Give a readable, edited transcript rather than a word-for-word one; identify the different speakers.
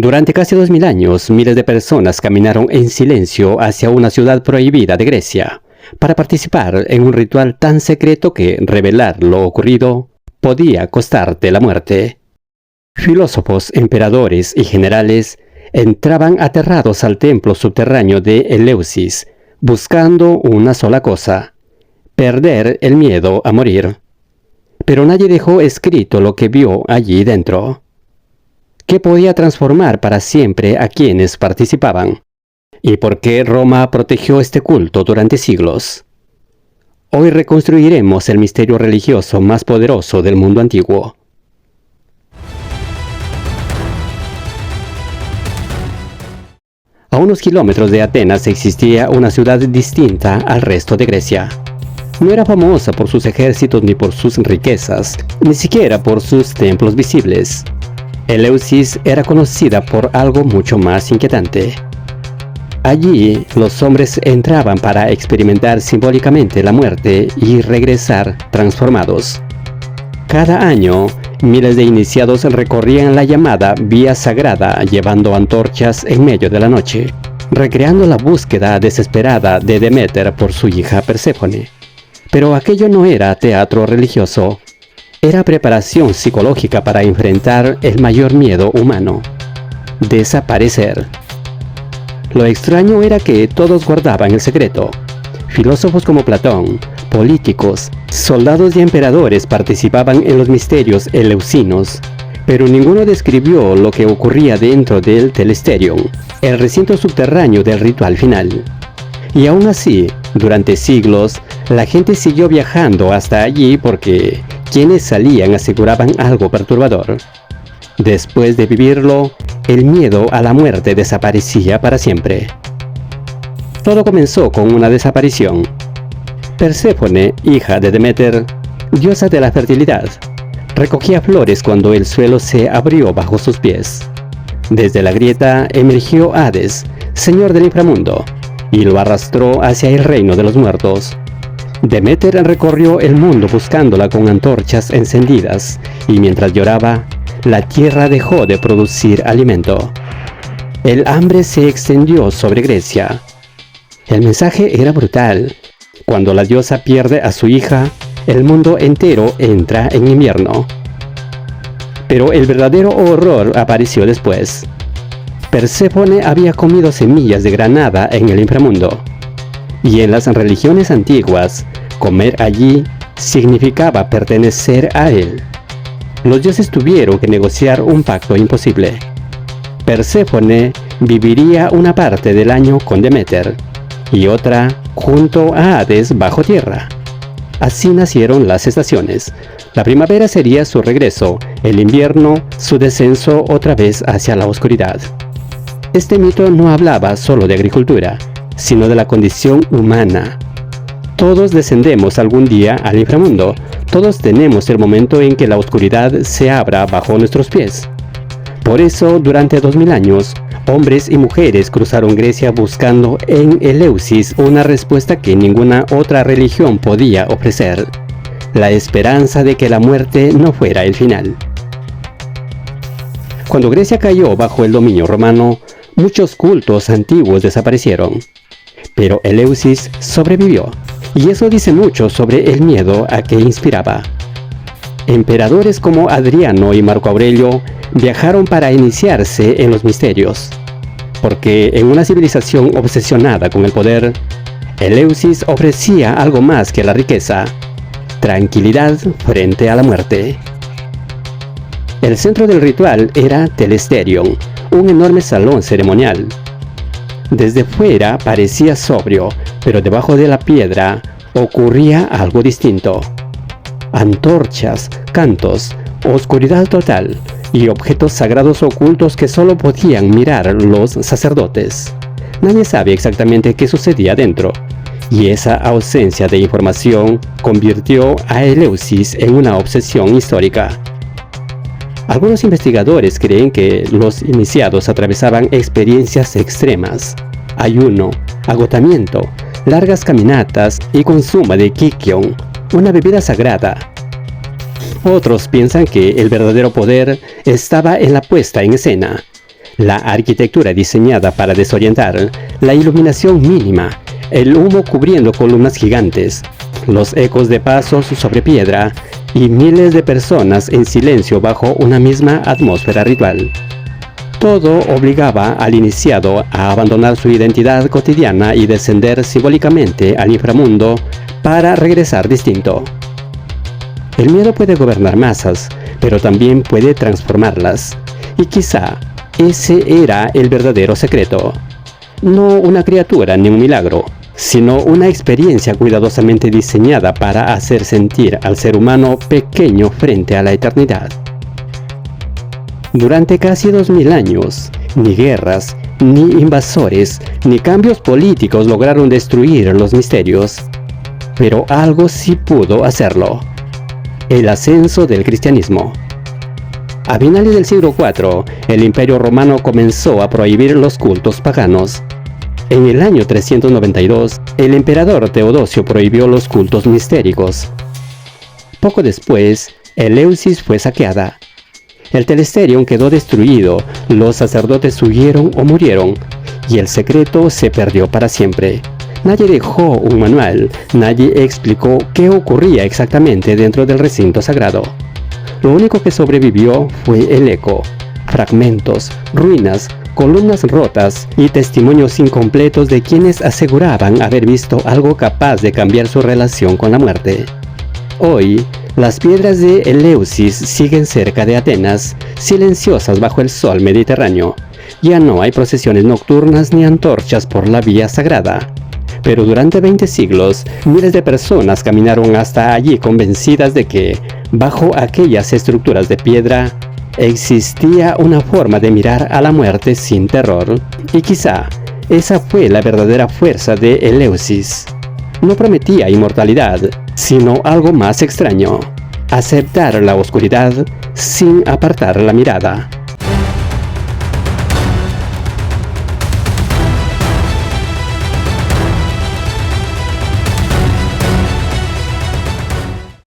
Speaker 1: Durante casi 2000 años, miles de personas caminaron en silencio hacia una ciudad prohibida de Grecia, para participar en un ritual tan secreto que revelar lo ocurrido podía costarte la muerte. Filósofos, emperadores y generales entraban aterrados al templo subterráneo de Eleusis, buscando una sola cosa: perder el miedo a morir. Pero nadie dejó escrito lo que vio allí dentro. ¿Qué podía transformar para siempre a quienes participaban? ¿Y por qué Roma protegió este culto durante siglos? Hoy reconstruiremos el misterio religioso más poderoso del mundo antiguo. A unos kilómetros de Atenas existía una ciudad distinta al resto de Grecia. No era famosa por sus ejércitos ni por sus riquezas, ni siquiera por sus templos visibles. Eleusis era conocida por algo mucho más inquietante. Allí, los hombres entraban para experimentar simbólicamente la muerte y regresar transformados. Cada año, miles de iniciados recorrían la llamada Vía Sagrada llevando antorchas en medio de la noche, recreando la búsqueda desesperada de Deméter por su hija Perséfone. Pero aquello no era teatro religioso, era preparación psicológica para enfrentar el mayor miedo humano: desaparecer. Lo extraño era que todos guardaban el secreto. Filósofos como Platón, políticos, soldados y emperadores participaban en los misterios eleusinos, pero ninguno describió lo que ocurría dentro del Telesterion, el recinto subterráneo del ritual final. Y aún así, durante siglos, la gente siguió viajando hasta allí porque quienes salían aseguraban algo perturbador. Después de vivirlo, el miedo a la muerte desaparecía para siempre. Todo comenzó con una desaparición. Perséfone, hija de Deméter, diosa de la fertilidad, recogía flores cuando el suelo se abrió bajo sus pies. Desde la grieta emergió Hades, señor del inframundo, y lo arrastró hacia el reino de los muertos. Deméter recorrió el mundo buscándola con antorchas encendidas, y mientras lloraba, la tierra dejó de producir alimento. El hambre se extendió sobre Grecia. El mensaje era brutal. Cuando la diosa pierde a su hija, el mundo entero entra en invierno. Pero el verdadero horror apareció después. Perséfone había comido semillas de granada en el inframundo. Y en las religiones antiguas, comer allí significaba pertenecer a él. Los dioses tuvieron que negociar un pacto imposible. Perséfone viviría una parte del año con Deméter y otra junto a Hades bajo tierra. Así nacieron las estaciones. La primavera sería su regreso, el invierno su descenso otra vez hacia la oscuridad. Este mito no hablaba solo de agricultura, sino de la condición humana. Todos descendemos algún día al inframundo. Todos tenemos el momento en que la oscuridad se abra bajo nuestros pies. Por eso, durante 2000 años, hombres y mujeres cruzaron Grecia buscando en Eleusis una respuesta que ninguna otra religión podía ofrecer: la esperanza de que la muerte no fuera el final. Cuando Grecia cayó bajo el dominio romano, muchos cultos antiguos desaparecieron. Pero Eleusis sobrevivió, y eso dice mucho sobre el miedo a que inspiraba. Emperadores como Adriano y Marco Aurelio viajaron para iniciarse en los misterios, porque en una civilización obsesionada con el poder, Eleusis ofrecía algo más que la riqueza: tranquilidad frente a la muerte. El centro del ritual era Telesterion, un enorme salón ceremonial. Desde fuera parecía sobrio, pero debajo de la piedra ocurría algo distinto. Antorchas, cantos, oscuridad total y objetos sagrados ocultos que solo podían mirar los sacerdotes. Nadie sabe exactamente qué sucedía dentro, y esa ausencia de información convirtió a Eleusis en una obsesión histórica. Algunos investigadores creen que los iniciados atravesaban experiencias extremas: ayuno, agotamiento, largas caminatas y consumo de Kykeon, una bebida sagrada. Otros piensan que el verdadero poder estaba en la puesta en escena, La arquitectura diseñada para desorientar, la iluminación mínima, el humo cubriendo columnas gigantes, los ecos de pasos sobre piedra y miles de personas en silencio bajo una misma atmósfera ritual. Todo obligaba al iniciado a abandonar su identidad cotidiana y descender simbólicamente al inframundo para regresar distinto. El miedo puede gobernar masas, pero también puede transformarlas, y quizá ese era el verdadero secreto. No una criatura ni un milagro, sino una experiencia cuidadosamente diseñada para hacer sentir al ser humano pequeño frente a la eternidad. Durante casi 2000 años, ni guerras, ni invasores, ni cambios políticos lograron destruir los misterios. Pero algo sí pudo hacerlo: el ascenso del cristianismo. A finales del siglo IV, el Imperio Romano comenzó a prohibir los cultos paganos. En el año 392, el emperador Teodosio prohibió los cultos mistéricos. Poco después, Eleusis fue saqueada. El Telesterion quedó destruido, los sacerdotes huyeron o murieron, y el secreto se perdió para siempre. Nadie dejó un manual, nadie explicó qué ocurría exactamente dentro del recinto sagrado. Lo único que sobrevivió fue el eco, fragmentos, ruinas, columnas rotas y testimonios incompletos de quienes aseguraban haber visto algo capaz de cambiar su relación con la muerte. Hoy, las piedras de Eleusis siguen cerca de Atenas, silenciosas bajo el sol mediterráneo. Ya no hay procesiones nocturnas ni antorchas por la vía sagrada. Pero durante 20 siglos, miles de personas caminaron hasta allí convencidas de que, bajo aquellas estructuras de piedra, existía una forma de mirar a la muerte sin terror. Y quizá esa fue la verdadera fuerza de Eleusis. No prometía inmortalidad, sino algo más extraño: aceptar la oscuridad sin apartar la mirada.